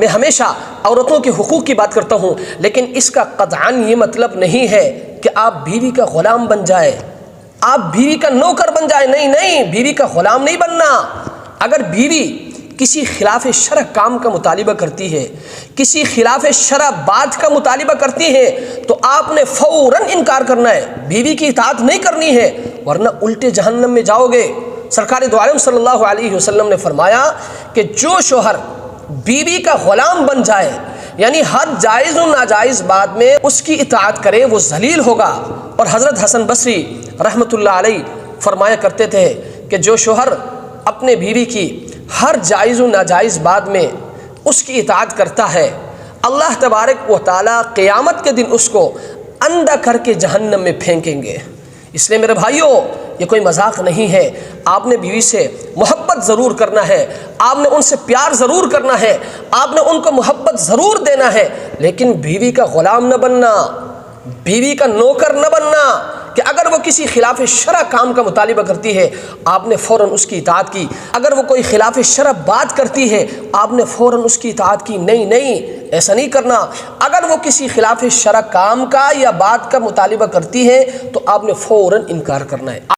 میں ہمیشہ عورتوں کے حقوق کی بات کرتا ہوں، لیکن اس کا قطعاً یہ مطلب نہیں ہے کہ آپ بیوی کا غلام بن جائے، آپ بیوی کا نوکر بن جائے۔ نہیں، بیوی کا غلام نہیں بننا۔ اگر بیوی کسی خلاف شرع کام کا مطالبہ کرتی ہے، کسی خلاف شرع بات کا مطالبہ کرتی ہے، تو آپ نے فوراً انکار کرنا ہے، بیوی کی اطاعت نہیں کرنی ہے، ورنہ الٹے جہنم میں جاؤ گے۔ سرکار دو عالم صلی اللہ علیہ وسلم نے فرمایا کہ جو شوہر بیوی کا غلام بن جائے، یعنی ہر جائز و ناجائز بات میں اس کی اطاعت کرے، وہ ذلیل ہوگا۔ اور حضرت حسن بصری رحمۃ اللہ علیہ فرمایا کرتے تھے کہ جو شوہر اپنے بیوی کی ہر جائز و ناجائز بات میں اس کی اطاعت کرتا ہے، اللہ تبارک و تعالیٰ قیامت کے دن اس کو اندھا کر کے جہنم میں پھینکیں گے۔ اس لیے میرے بھائیوں، یہ کوئی مذاق نہیں ہے۔ آپ نے بیوی سے محبت ضرور کرنا ہے، آپ نے ان سے پیار ضرور کرنا ہے، آپ نے ان کو محبت ضرور دینا ہے، لیکن بیوی کا غلام نہ بننا، بیوی کا نوکر نہ بننا کہ اگر وہ کسی خلاف شرع کام کا مطالبہ کرتی ہے آپ نے فوراً اس کی اطاعت کی، اگر وہ کوئی خلاف شرع بات کرتی ہے آپ نے فوراً اس کی اطاعت کی۔ نہیں، ایسا نہیں کرنا۔ اگر وہ کسی خلاف شرع کام کا یا بات کا مطالبہ کرتی ہے تو آپ نے فوراً انکار کرنا ہے۔